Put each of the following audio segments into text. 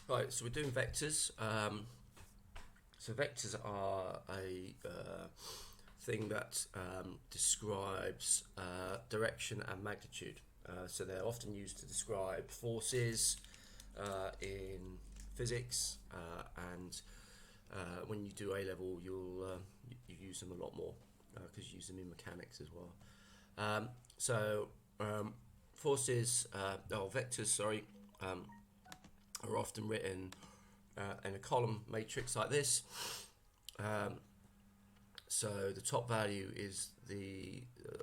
Right, so we're doing vectors. So vectors are a thing that describes direction and magnitude. So they're often used to describe forces in physics, and when you do A level, you use them a lot more because you use them in mechanics as well. Forces, vectors, sorry. Are often written in a column matrix like this. So the top value is the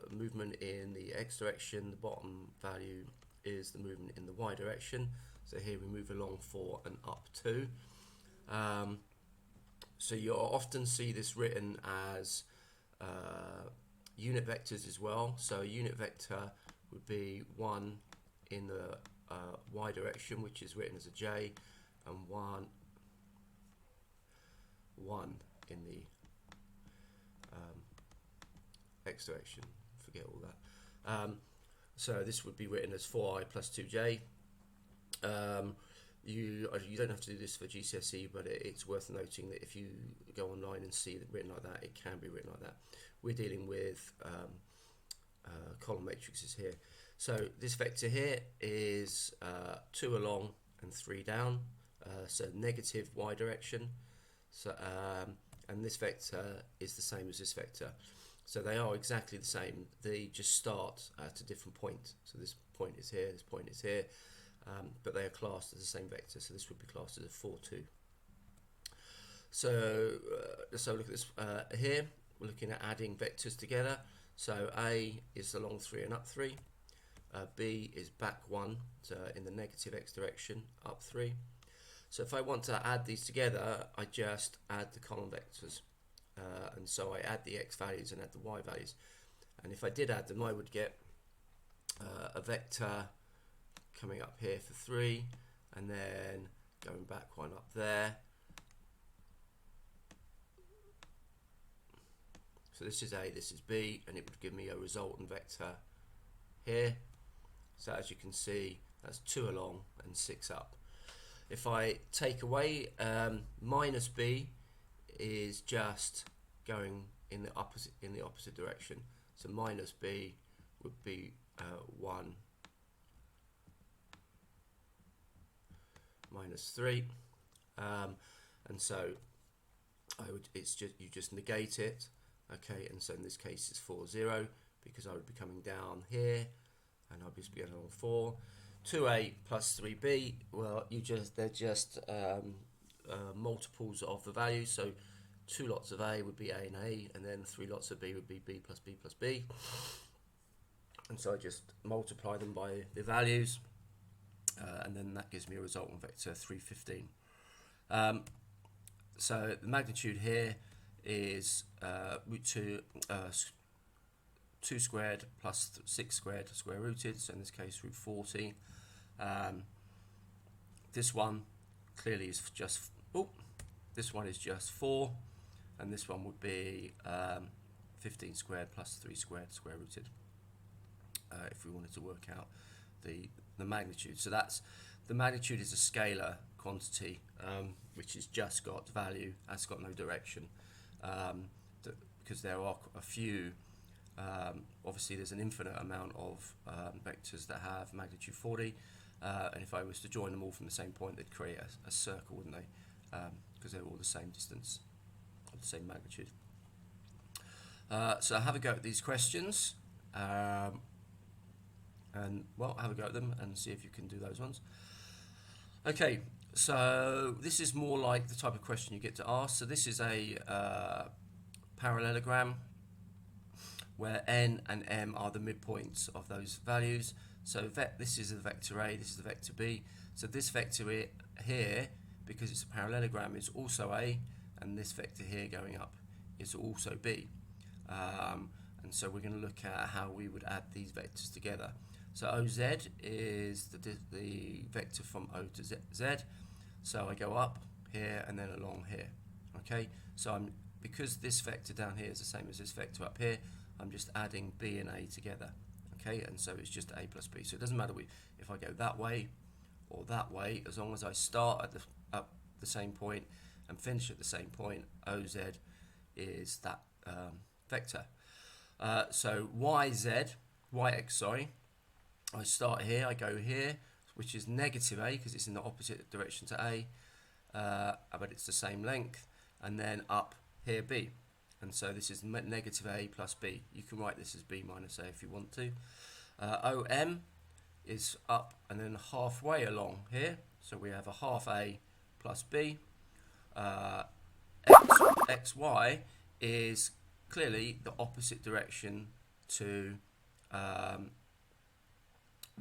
movement in the x direction, the bottom value is the movement in the y direction. So here we move along 4 and up 2. So you'll often see this written as unit vectors as well. So a unit vector would be 1 in the y direction, which is written as a j, and 1 in the x direction. Forget all that. So this would be written as 4i plus 2j. You don't have to do this for Gcse, but it's worth noting that if you go online and see it written like that, it can be written like that. We're dealing with column matrices here. So this vector here is 2 along and 3 down, so negative y direction. So and this vector is the same as this vector. So they are exactly the same. They just start at a different point. So this point is here, this point is here, but they are classed as the same vector. So this would be classed as a 4, 2. So let's have a look at this here. We're looking at adding vectors together. So A is along 3 and up 3. B is back 1, so in the negative x direction, up 3. So if I want to add these together, I just add the column vectors. And so I add the x values and add the y values. And if I did add them, I would get a vector coming up here for 3, and then going back 1 up there. So this is A, this is B, and it would give me a resultant vector here. So as you can see, that's 2 along and 6 up. If I take away minus B is just going in the opposite direction. So minus B would be 1 minus 3, and so you just negate it. Okay, and so in this case it's 4, 0, because I would be coming down here, and I'll just be going on 4. 2a plus 3b, well, they're just multiples of the values. So 2 lots of a would be a, and then 3 lots of b would be b plus b plus b. And so I just multiply them by the values, and then that gives me a resultant vector 3, 15. So the magnitude here is root 2 squared plus 6 squared square rooted, so in this case root 40. This one clearly is just, this one is just 4, and this one would be 15 squared plus 3 squared square rooted, if we wanted to work out the magnitude. So the magnitude is a scalar quantity, which has just got value, has got no direction, because there are a few. Obviously there's an infinite amount of vectors that have magnitude 40, and if I was to join them all from the same point, they'd create a circle, wouldn't they? Because they're all the same distance, of the same magnitude. So have a go at these questions, and well, have a go at them and see if you can do those ones. Okay, so this is more like the type of question you get to ask. So this is a parallelogram where n and m are the midpoints of those values. So this is the vector A, this is the vector B. So this vector here, because it's a parallelogram, is also A, and this vector here going up is also B. And so we're going to look at how we would add these vectors together. So OZ is the vector from O to Z. So I go up here and then along here. Okay, so because this vector down here is the same as this vector up here, I'm just adding B and A together. Okay, and so it's just A plus B. So it doesn't matter if I go that way or that way, as long as I start at the same point and finish at the same point. OZ is that vector. So yx, sorry, I start here, I go here, which is negative a because it's in the opposite direction to a, but it's the same length, and then up here b. And so this is negative a plus b. You can write this as b minus a if you want to. OM is up and then halfway along here. So we have a half a plus b. XY is clearly the opposite direction to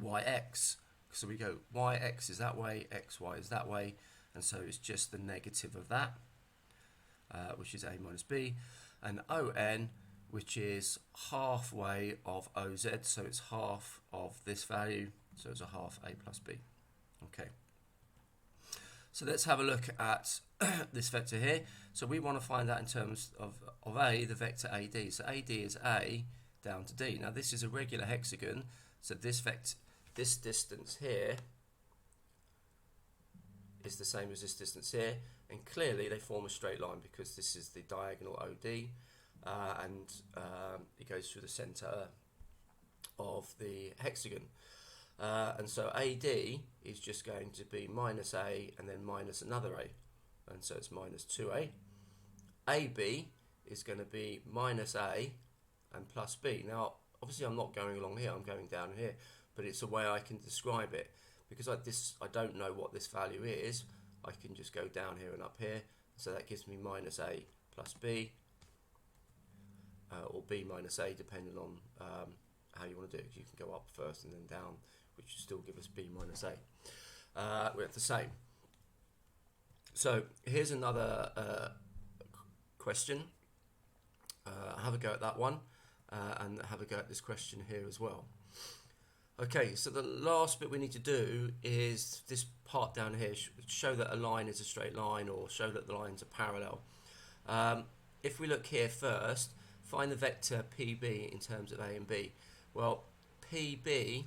YX. So we go YX is that way, XY is that way, and so it's just the negative of that, which is a minus b. And ON, which is halfway of OZ, so it's half of this value, so it's a half a plus b. Okay. So let's have a look at this vector here. So we want to find out in terms of A, the vector AD. So AD is A down to D. Now this is a regular hexagon, so this distance here is the same as this distance here, and clearly they form a straight line because this is the diagonal OD, and it goes through the centre of the hexagon. And so AD is just going to be minus A and then minus another A, and so it's minus 2A. AB is going to be minus A and plus B. Now obviously I'm not going along here, I'm going down here, but it's a way I can describe it. Because I don't know what this value is, I can just go down here and up here, so that gives me minus A plus B, or B minus A, depending on how you want to do it. You can go up first and then down, which will still give us B minus A. We have the same. So here's another question. Have a go at that one, and have a go at this question here as well. Okay, so the last bit we need to do is this part down here, show that a line is a straight line or show that the lines are parallel. If we look here first, find the vector PB in terms of A and B. Well, PB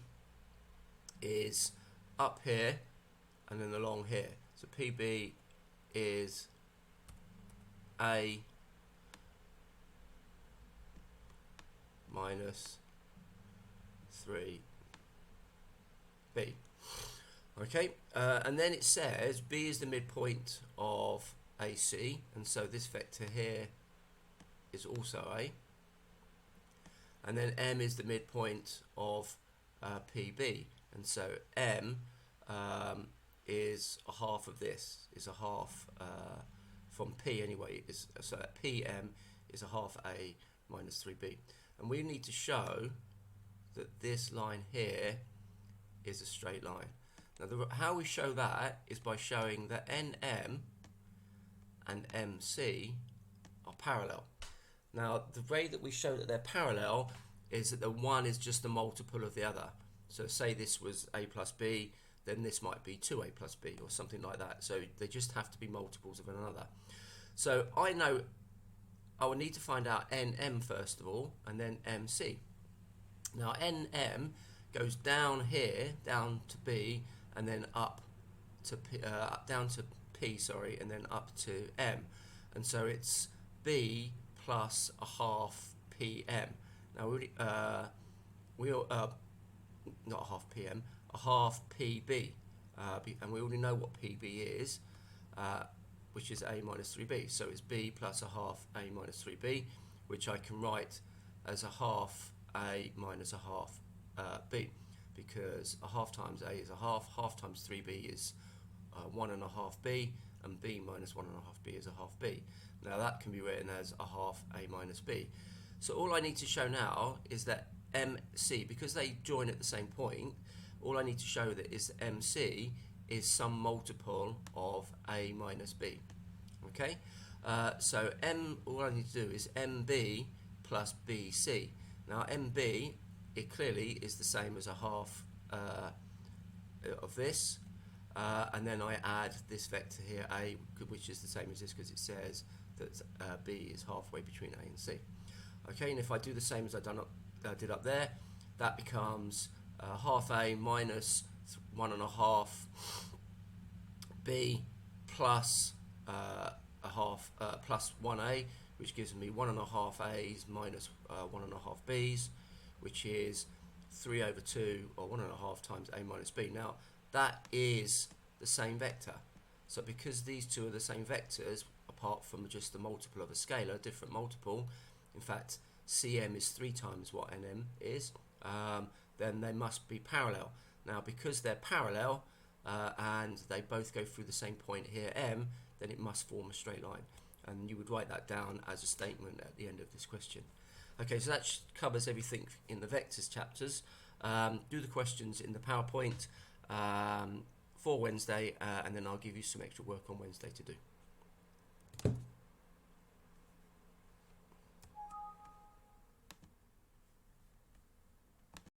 is up here and then along here. So PB is A minus 3B. Okay, and then it says B is the midpoint of AC, and so this vector here is also A, and then M is the midpoint of PB, and so M is a half of this, is a half from P anyway, so that PM is a half A minus 3B, and we need to show that this line here is a straight line. Now how we show that is by showing that NM and MC are parallel. Now the way that we show that they're parallel is that the one is just a multiple of the other. So say this was A plus B, then this might be 2A plus B or something like that. So they just have to be multiples of one another. So I know I will need to find out NM first of all, and then MC. Now NM goes down here, down to B, and then up to P, down to P, sorry, and then up to M, and so it's B plus a half PM. Now not a half PM, a half PB, and we already know what PB is, which is A minus 3B. So it's B plus a half A minus 3B, which I can write as a half A minus a half B, because a half times A is a half, half times 3B is 1.5B, and B minus 1.5B is a half B. Now that can be written as a half A minus B. So all I need to show now is that MC, because they join at the same point, all I need to show that is MC is some multiple of A minus B. Okay, so all I need to do is MB plus BC. Now MB, it clearly is the same as a half of this, and then I add this vector here, A, which is the same as this because it says that B is halfway between A and C. Okay, and if I do the same as I did up there, that becomes half A minus 1.5 b plus a half plus 1a, which gives me 1.5 a's minus 1.5 b's, which is 3 over 2, or 1.5 times a minus b. Now that is the same vector, so because these two are the same vectors, apart from just the multiple of a scalar, different multiple, in fact cm is 3 times what nm is, then they must be parallel. Now because they're parallel and they both go through the same point here, m, then it must form a straight line, and you would write that down as a statement at the end of this question. Okay, so that covers everything in the vectors chapters. Do the questions in the PowerPoint for Wednesday, and then I'll give you some extra work on Wednesday to do.